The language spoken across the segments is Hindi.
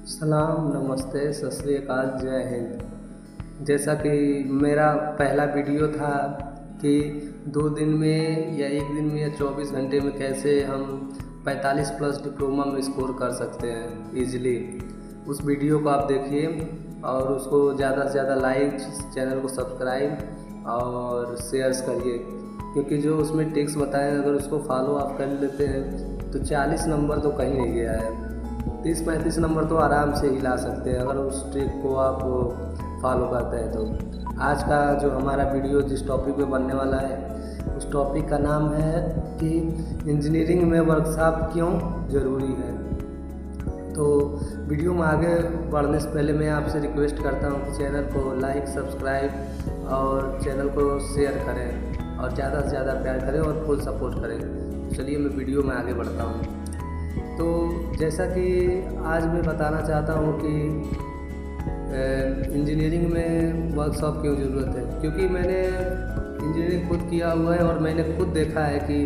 सलाम, नमस्ते, सत श्री अकाल, जय हिंद। जैसा कि मेरा पहला वीडियो था कि 2 दिन में या 1 दिन में या 24 घंटे में कैसे हम 45 प्लस डिप्लोमा में स्कोर कर सकते हैं ईज़िली। उस वीडियो को आप देखिए और उसको ज़्यादा से ज़्यादा लाइक, चैनल को सब्सक्राइब और शेयर्स करिए, क्योंकि जो उसमें टिप्स बताए हैं अगर उसको फॉलो आप कर लेते हैं तो 40 नंबर तो कहीं नहीं गया है, 30-35 नंबर तो आराम से ही ला सकते हैं अगर उस ट्रिक को आप फॉलो करते हैं तो। आज का जो हमारा वीडियो जिस टॉपिक पे बनने वाला है उस टॉपिक का नाम है कि इंजीनियरिंग में वर्कशॉप क्यों ज़रूरी है। तो वीडियो में आगे बढ़ने से पहले मैं आपसे रिक्वेस्ट करता हूँ कि चैनल को लाइक, सब्सक्राइब और चैनल को शेयर करें और ज़्यादा से ज़्यादा प्यार करें और फुल सपोर्ट करें। चलिए मैं वीडियो में आगे बढ़ता हूँ। तो जैसा कि आज मैं बताना चाहता हूँ कि इंजीनियरिंग में वर्कशॉप क्यों ज़रूरत है, क्योंकि मैंने इंजीनियरिंग खुद किया हुआ है और मैंने खुद देखा है कि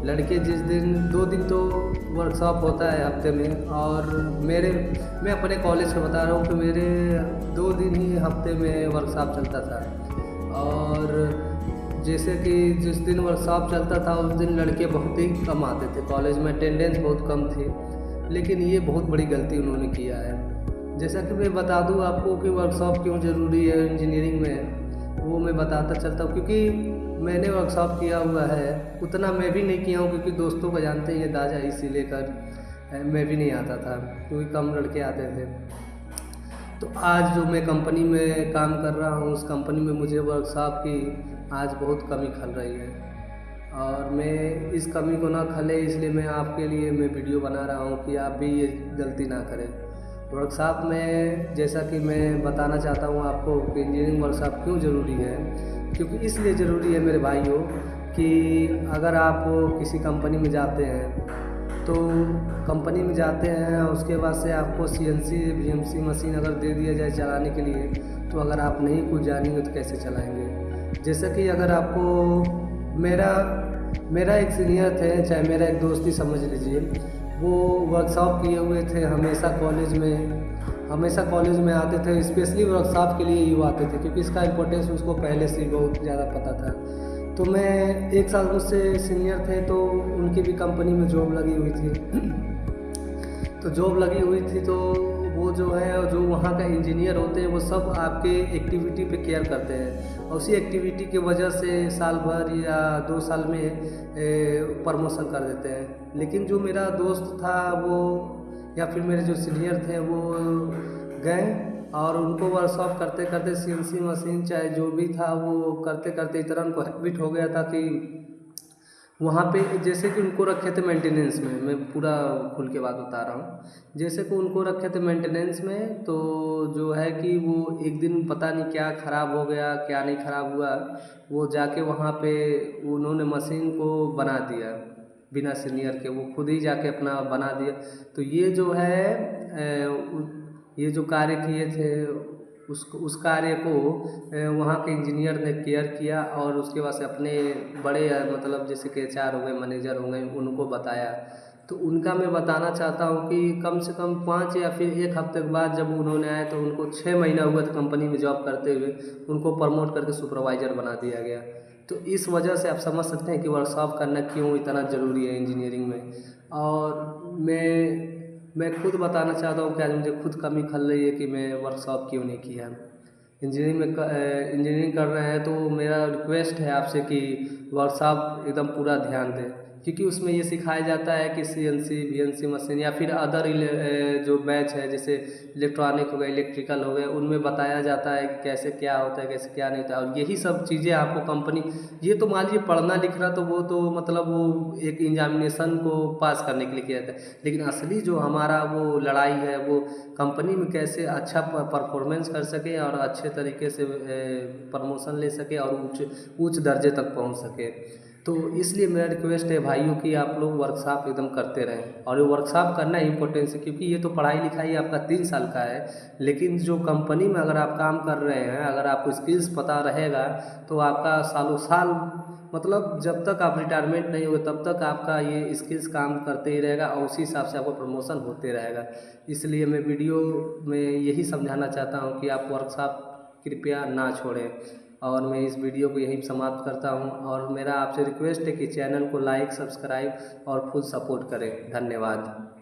लड़के जिस दिन 2 दिन तो वर्कशॉप होता है हफ्ते में, और मैं अपने कॉलेज का बता रहा हूँ कि मेरे 2 दिन ही हफ्ते में वर्कशॉप चलता था। और जैसे कि जिस दिन वर्कशॉप चलता था उस दिन लड़के बहुत ही कम आते थे, कॉलेज में अटेंडेंस बहुत कम थी। लेकिन ये बहुत बड़ी गलती उन्होंने किया है। जैसा कि मैं बता दूं आपको कि वर्कशॉप क्यों ज़रूरी है इंजीनियरिंग में, वो मैं बताता चलता हूँ, क्योंकि मैंने वर्कशॉप किया हुआ है। उतना मैं भी नहीं किया हूँ क्योंकि दोस्तों को जानते ही दादा, इसी लेकर मैं भी नहीं आता था क्योंकि कम लड़के आते थे। तो आज जो मैं कंपनी में काम कर रहा हूँ उस कंपनी में मुझे वर्कशॉप की आज बहुत कमी खल रही है, और मैं इस कमी को ना खले इसलिए मैं आपके लिए वीडियो बना रहा हूँ कि आप भी ये गलती ना करें। वर्कशॉप में जैसा कि मैं बताना चाहता हूँ आपको कि इंजीनियरिंग वर्कशॉप क्यों ज़रूरी है, क्योंकि इसलिए ज़रूरी है मेरे भाइयों कि अगर आप किसी कंपनी में जाते हैं तो कंपनी में जाते हैं उसके बाद से आपको CNC VMC मशीन अगर दे दिया जाए चलाने के लिए, तो अगर आप नहीं कुछ जानेंगे तो कैसे चलाएंगे। जैसे कि अगर आपको मेरा एक सीनियर थे, चाहे मेरा एक दोस्त ही समझ लीजिए, वो वर्कशॉप किए हुए थे, हमेशा कॉलेज में आते थे। स्पेशली वर्कशॉप के लिए ही वो आते थे क्योंकि इसका इम्पोर्टेंस उसको पहले से ही बहुत ज़्यादा पता था। तो मैं 1 साल मुझसे सीनियर थे तो उनकी भी कंपनी में जॉब लगी हुई थी। तो जॉब लगी हुई थी तो वो जो वहाँ का इंजीनियर होते हैं वो सब आपके एक्टिविटी पे केयर करते हैं, और उसी एक्टिविटी की वजह से साल भर या 2 साल में प्रमोशन कर देते हैं। लेकिन जो मेरा दोस्त था वो या फिर मेरे जो सीनियर थे वो गए और उनको वर्कशॉप करते करते CNC मशीन चाहे जो भी था वो करते करते इतना उनको हैबिट हो गया था कि वहाँ पे जैसे कि उनको रखे थे मेंटेनेंस में, मैं पूरा खुल के बात बता रहा हूँ, जैसे कि उनको रखे थे मेंटेनेंस में, तो जो है कि वो एक दिन पता नहीं क्या ख़राब हो गया क्या नहीं ख़राब हुआ, वो जाके वहाँ पे उन्होंने मशीन को बना दिया बिना सीनियर के, वो खुद ही जाके अपना बना दिया। तो ये जो है ये जो कार्य किए थे उस कार्य को वहाँ के इंजीनियर ने केयर किया और उसके बाद से अपने बड़े मतलब जैसे कि HR हो गए, मैनेजर हो गए, उनको बताया। तो उनका मैं बताना चाहता हूँ कि कम से कम 5 या फिर 1 हफ्ते के बाद जब उन्होंने आए तो उनको 6 महीना हुआ था कंपनी में जॉब करते हुए, उनको प्रमोट करके सुपरवाइज़र बना दिया गया। तो इस वजह से आप समझ सकते हैं कि वर्कशॉप करना क्यों इतना ज़रूरी है इंजीनियरिंग में। और मैं खुद बताना चाहता हूँ कि आज मुझे खुद कमी खल रही है कि मैं वर्कशॉप क्यों नहीं किया। इंजीनियरिंग कर रहे हैं तो मेरा रिक्वेस्ट है आपसे कि वर्कशॉप एकदम पूरा ध्यान दें, क्योंकि उसमें ये सिखाया जाता है कि CNC VNC मशीन या फिर अदर जो बैच है जैसे इलेक्ट्रॉनिक हो गए, इलेक्ट्रिकल हो गए, उनमें बताया जाता है कि कैसे क्या होता है कैसे क्या नहीं होता है। और यही सब चीज़ें आपको कंपनी, ये तो मान लीजिए पढ़ना लिखना तो वो तो मतलब वो एक एग्जामिनेशन को पास करने के लिए किया जाता है, लेकिन असली जो हमारा वो लड़ाई है वो कंपनी में कैसे अच्छा परफॉर्मेंस कर सके और अच्छे तरीके से प्रमोशन ले सके और उच्च दर्जे तक पहुंच सके। तो इसलिए मेरा रिक्वेस्ट है भाइयों कि आप लोग वर्कशॉप एकदम करते रहें, और ये वर्कशॉप करना इम्पोर्टेंस है क्योंकि ये तो पढ़ाई लिखाई आपका 3 साल का है, लेकिन जो कंपनी में अगर आप काम कर रहे हैं, अगर आपको स्किल्स पता रहेगा तो आपका सालों साल मतलब जब तक आप रिटायरमेंट नहीं होगे तब तक आपका ये स्किल्स काम करते ही रहेगा और उसी हिसाब से आपका प्रमोशन होते रहेगा। इसलिए मैं वीडियो में यही समझाना चाहता हूँ कि आप वर्कशॉप कृपया ना छोड़ें। और मैं इस वीडियो को यहीं समाप्त करता हूँ और मेरा आपसे रिक्वेस्ट है कि चैनल को लाइक, सब्सक्राइब और फुल सपोर्ट करें। धन्यवाद।